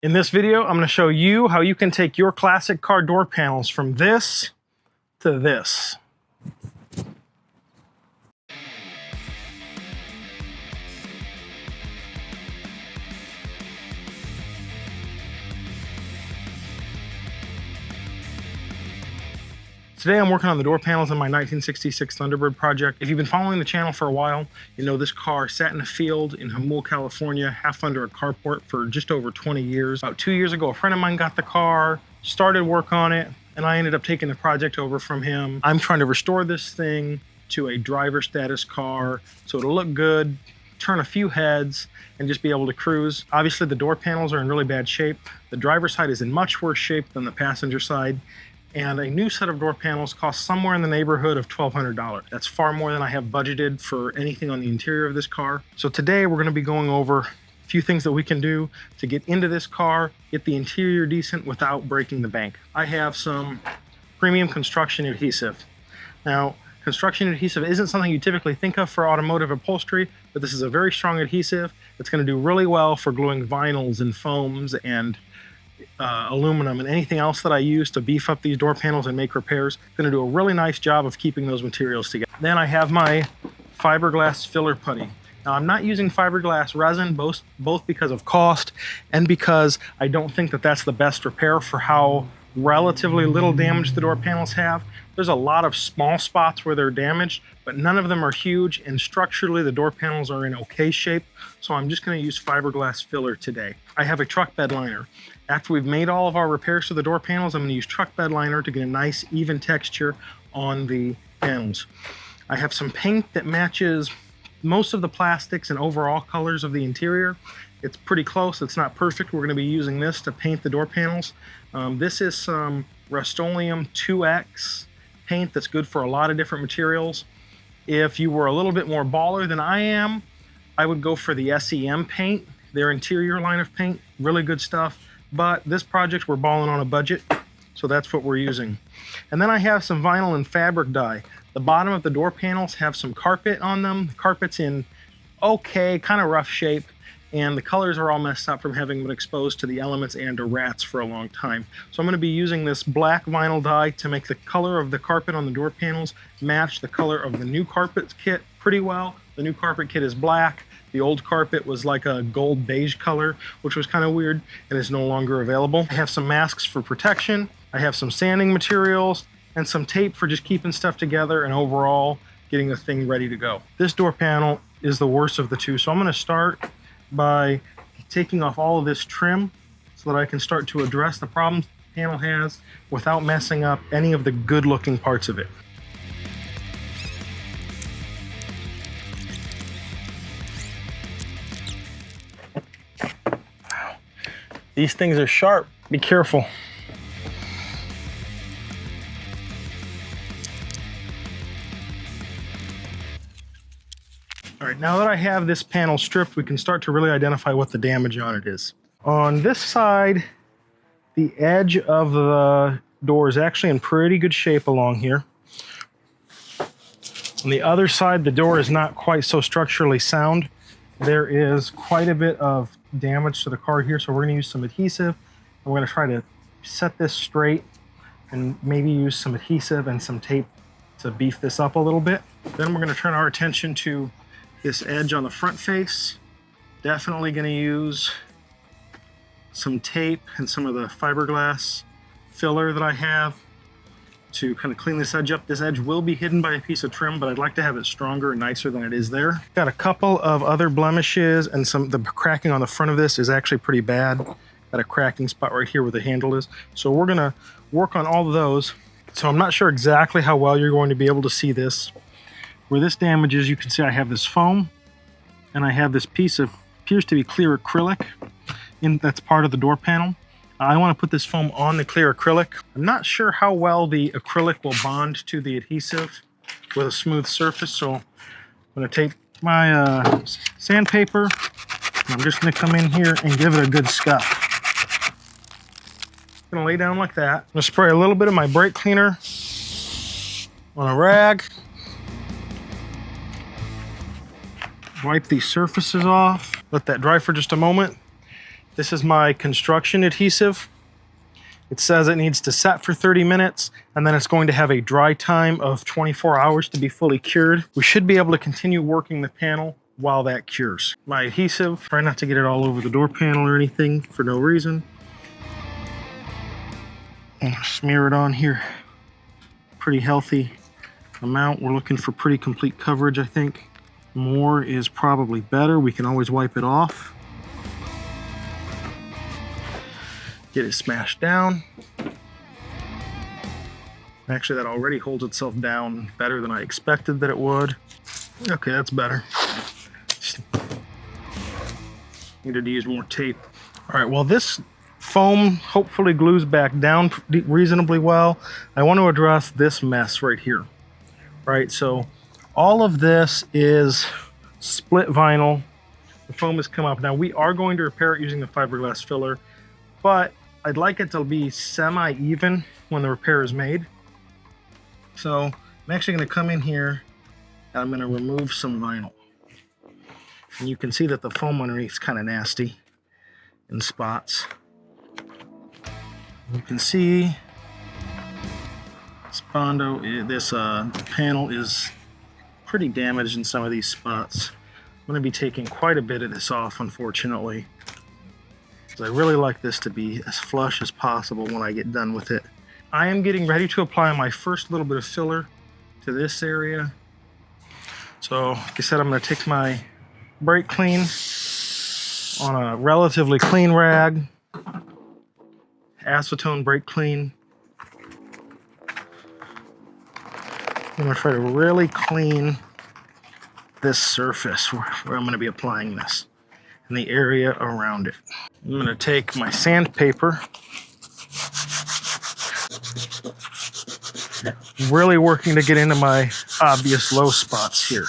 In this video, I'm going to show you how you can take your classic car door panels from this to this. Today I'm working on the door panels in my 1966 Thunderbird project. If you've been following the channel for a while, you know this car sat in a field in Hamul, California, half under a carport for just over 20 years. About 2 years ago, a friend of mine got the car, started work on it, and I ended up taking the project over from him. I'm trying to restore this thing to a driver status car so it'll look good, turn a few heads, and just be able to cruise. Obviously, the door panels are in really bad shape. The driver's side is in much worse shape than the passenger side. And a new set of door panels costs somewhere in the neighborhood of $1,200. That's far more than I have budgeted for anything on the interior of this car. So today we're going to be going over a few things that we can do to get into this car, get the interior decent without breaking the bank. I have some premium construction adhesive. Now, construction adhesive isn't something you typically think of for automotive upholstery, but this is a very strong adhesive. It's going to do really well for gluing vinyls and foams and aluminum and anything else that I use to beef up these door panels and make repairs. Going to do a really nice job of keeping those materials together. Then I have my fiberglass filler putty. Now I'm not using fiberglass resin, both because of cost and because I don't think that that's the best repair for how relatively little damage the door panels have. There's a lot of small spots where they're damaged, but none of them are huge, and structurally the door panels are in okay shape, so I'm just going to use fiberglass filler today. I have a truck bed liner. After we've made all of our repairs to the door panels, I'm going to use truck bed liner to get a nice even texture on the panels. I have some paint that matches most of the plastics and overall colors of the interior. It's pretty close. It's not perfect. We're going to be using this to paint the door panels. This is some Rust-Oleum 2X paint that's good for a lot of different materials. If you were a little bit more baller than I am, I would go for the SEM paint, their interior line of paint. Really good stuff. But this project, we're balling on a budget, so that's what we're using. And then I have some vinyl and fabric dye. The bottom of the door panels have some carpet on them. The carpet's in okay, kind of rough shape, and the colors are all messed up from having been exposed to the elements and to rats for a long time. So I'm going to be using this black vinyl dye to make the color of the carpet on the door panels match the color of the new carpet kit pretty well. The new carpet kit is black. The old carpet was like a gold beige color, which was kind of weird and is no longer available. I have some masks for protection. I have some sanding materials and some tape for just keeping stuff together and overall getting the thing ready to go. This door panel is the worst of the two, so I'm going to start by taking off all of this trim so that I can start to address the problems the panel has without messing up any of the good looking parts of it. These things are sharp. Be careful. All right, now that I have this panel stripped, we can start to really identify what the damage on it is. On this side, the edge of the door is actually in pretty good shape along here. On the other side, the door is not quite so structurally sound. There is quite a bit of damage to the car here, so we're going to use some adhesive. We're going to try to set this straight and maybe use some adhesive and some tape to beef this up a little bit. Then we're going to turn our attention to this edge on the front face. Definitely going to use some tape and some of the fiberglass filler that I have to kind of clean this edge up. This edge will be hidden by a piece of trim, but I'd like to have it stronger and nicer than it is there. Got a couple of other blemishes, and the cracking on the front of this is actually pretty bad. Got a cracking spot right here where the handle is. So we're gonna work on all of those. So I'm not sure exactly how well you're going to be able to see this. Where this damages, you can see I have this foam, and I have this piece of appears to be clear acrylic, that's part of the door panel. I want to put this foam on the clear acrylic. I'm not sure how well the acrylic will bond to the adhesive with a smooth surface, so I'm going to take my sandpaper, and I'm just going to come in here and give it a good scuff. I'm going to lay down like that. I'm going to spray a little bit of my brake cleaner on a rag. Wipe these surfaces off. Let that dry for just a moment. This is my construction adhesive. It says it needs to set for 30 minutes, and then it's going to have a dry time of 24 hours to be fully cured. We should be able to continue working the panel while that cures. My adhesive, try not to get it all over the door panel or anything for no reason. I'm gonna smear it on here. Pretty healthy amount. We're looking for pretty complete coverage, I think. More is probably better. We can always wipe it off. Get it smashed down. Actually, that already holds itself down better than I expected that it would. Okay, that's better. Needed to use more tape. All right, well, this foam hopefully glues back down reasonably well. I want to address this mess right here. Right, so all of this is split vinyl. The foam has come up. Now, we are going to repair it using the fiberglass filler, but I'd like it to be semi-even when the repair is made. So I'm actually going to come in here and I'm going to remove some vinyl. And you can see that the foam underneath is kind of nasty in spots. You can see this Bondo, this panel is pretty damaged in some of these spots. I'm going to be taking quite a bit of this off, unfortunately. I really like this to be as flush as possible when I get done with it. I am getting ready to apply my first little bit of filler to this area. So, like I said, I'm going to take my brake clean on a relatively clean rag, acetone brake clean. I'm going to try to really clean this surface where I'm going to be applying this and the area around it. I'm going to take my sandpaper, really working to get into my obvious low spots here.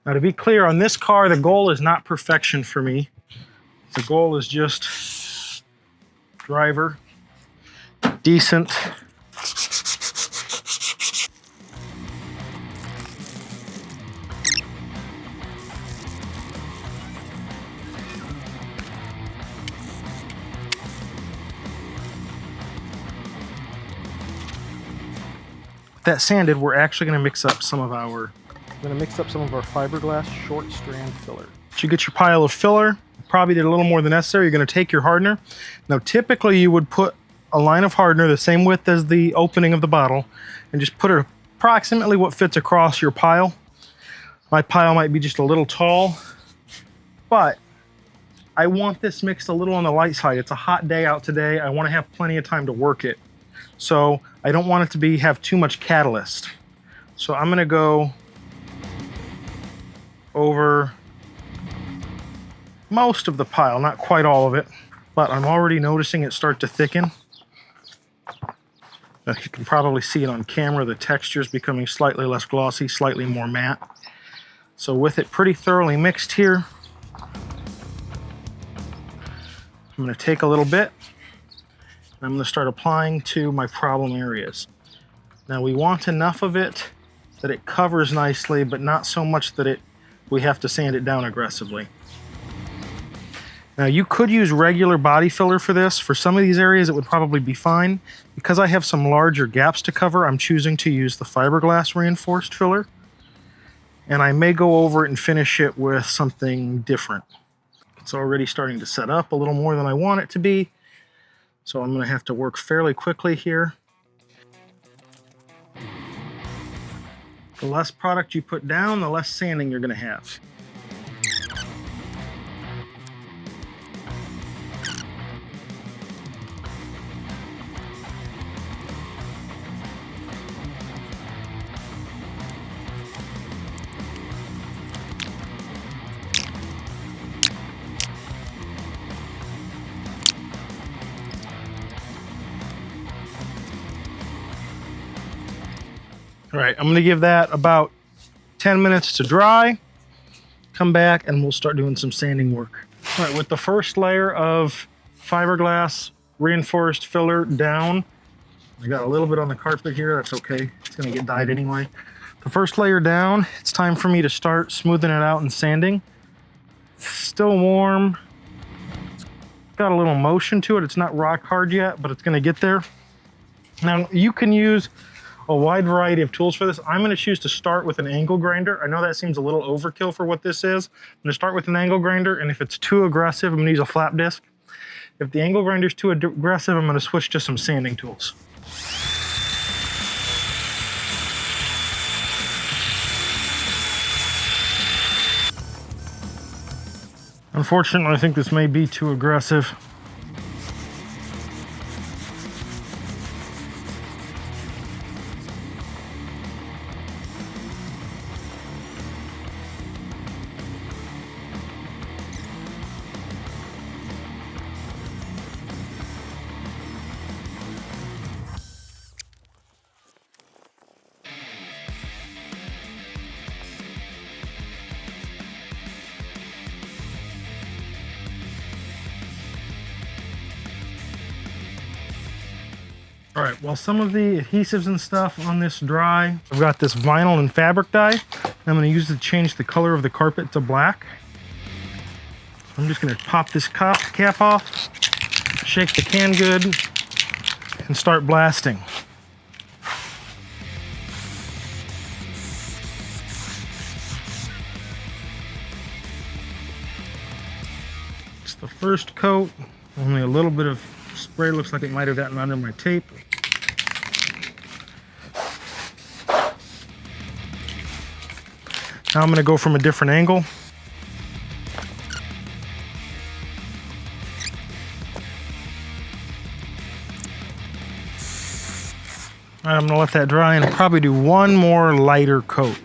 Now, to be clear, on this car, the goal is not perfection for me. The goal is just driver, decent. That sanded, we're actually going to mix up some of our fiberglass short strand filler. So you get your pile of filler, probably did a little more than necessary. You're going to take your hardener. Now, typically you would put a line of hardener the same width as the opening of the bottle and just put it approximately what fits across your pile. My pile might be just a little tall, but I want this mixed a little on the light side. It's a hot day out today. I want to have plenty of time to work it. So I don't want it to have too much catalyst. So I'm going to go over most of the pile, not quite all of it, but I'm already noticing it start to thicken. Now, you can probably see it on camera. The texture is becoming slightly less glossy, slightly more matte. So with it pretty thoroughly mixed here, I'm going to take a little bit. I'm going to start applying to my problem areas. Now, we want enough of it that it covers nicely, but not so much that we have to sand it down aggressively. Now, you could use regular body filler for this. For some of these areas, it would probably be fine. Because I have some larger gaps to cover, I'm choosing to use the fiberglass reinforced filler. And I may go over it and finish it with something different. It's already starting to set up a little more than I want it to be. So I'm going to have to work fairly quickly here. The less product you put down, the less sanding you're going to have. All right, I'm gonna give that about 10 minutes to dry. Come back and we'll start doing some sanding work. All right, with the first layer of fiberglass reinforced filler down, I got a little bit on the carpet here, that's okay. It's gonna get dyed anyway. The first layer down, it's time for me to start smoothing it out and sanding. It's still warm. got a little motion to it. It's not rock hard yet, but it's going to get there. Now, you can use a wide variety of tools for this. I'm going to choose to start with an angle grinder. I know that seems a little overkill for what this is. I'm going to start with an angle grinder, and if it's too aggressive, I'm going to use a flap disc. If the angle grinder is too aggressive, I'm going to switch to some sanding tools. Unfortunately, I think this may be too aggressive. All right, well, some of the adhesives and stuff on this dry, I've got this vinyl and fabric dye. I'm gonna use it to change the color of the carpet to black. I'm just gonna pop this cap off, shake the can good, and start blasting. It's the first coat, only a little bit of spray. Looks like it might have gotten under my tape. Now I'm going to go from a different angle. All right, I'm going to let that dry and probably do one more lighter coat.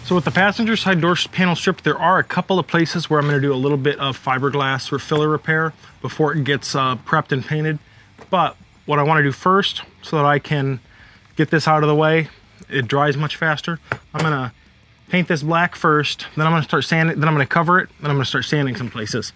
So with the passenger side door panel strip, there are a couple of places where I'm going to do a little bit of fiberglass or filler repair before it gets prepped and painted. But what I want to do first, so that I can get this out of the way, it dries much faster, I'm going to paint this black first, then I'm going to start sanding, then I'm going to cover it, then I'm going to start sanding some places.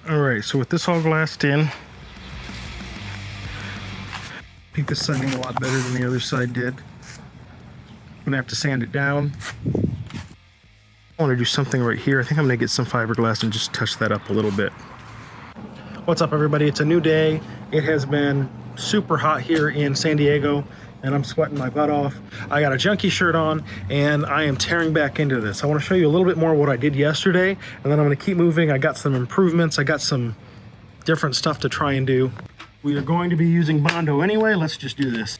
All right, so with this all glassed in, I think this side did a lot better than the other side did. I'm gonna have to sand it down. I want to do something right here. I think I'm gonna get some fiberglass and just touch that up a little bit. What's up, everybody? It's a new day. It has been super hot here in San Diego, and I'm sweating my butt off. I got a junkie shirt on, and I am tearing back into this. I want to show you a little bit more of what I did yesterday, and then I'm going to keep moving. I got some improvements. I got some different stuff to try and do. We are going to be using Bondo anyway. Let's just do this.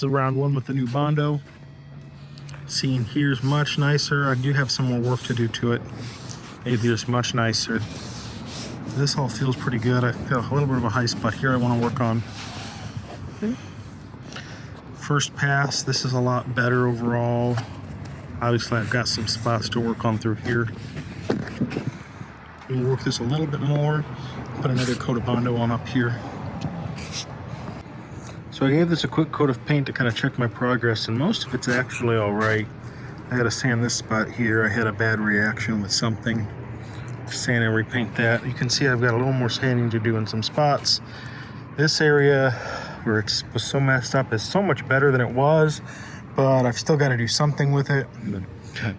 Round one with the new Bondo. Seeing here's much nicer. I do have some more work to do to it. Maybe there's much nicer. This all feels pretty good. I feel a little bit of a high spot here I want to work on. First pass, this is a lot better overall. Obviously, I've got some spots to work on through here. We'll work this a little bit more, put another coat of Bondo on up here. So I gave this a quick coat of paint to kind of check my progress, and most of it's actually all right. I gotta sand this spot here. I had a bad reaction with something. Sand and repaint that. You can see I've got a little more sanding to do in some spots. This area where it was so messed up is so much better than it was, but I've still got to do something with it.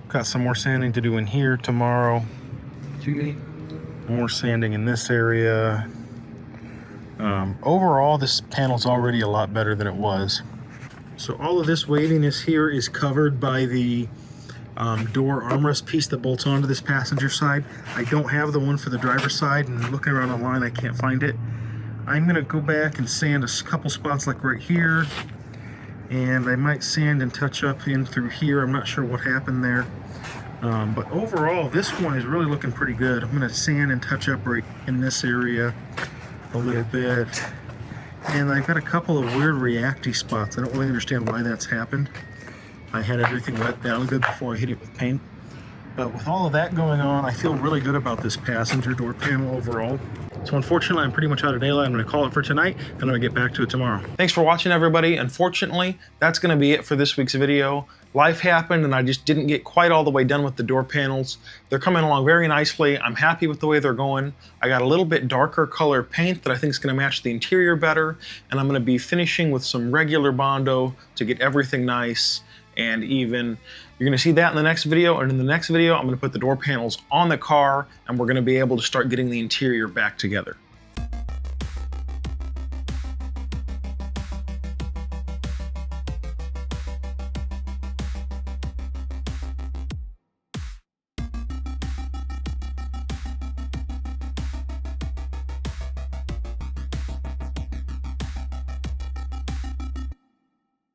Got some more sanding to do in here tomorrow. More sanding in this area. Overall, this panel's already a lot better than it was. So all of this waviness here is covered by the door armrest piece that bolts onto this passenger side. I don't have the one for the driver's side, and looking around online, I can't find it. I'm gonna go back and sand a couple spots like right here, and I might sand and touch up in through here. I'm not sure what happened there. But overall, this one is really looking pretty good. I'm gonna sand and touch up right in this area a little bit. And I've got a couple of weird reacty spots. I don't really understand why that's happened. I had everything wet down good before I hit it with paint. But with all of that going on, I feel really good about this passenger door panel overall. So unfortunately, I'm pretty much out of daylight. I'm gonna call it for tonight, and I'm gonna get back to it tomorrow. Thanks for watching, everybody. Unfortunately, that's gonna be it for this week's video. Life happened, and I just didn't get quite all the way done with the door panels. They're coming along very nicely. I'm happy with the way they're going. I got a little bit darker color paint that I think is gonna match the interior better, and I'm gonna be finishing with some regular Bondo to get everything nice and even. You're gonna see that in the next video, and in the next video, I'm gonna put the door panels on the car, and we're gonna be able to start getting the interior back together.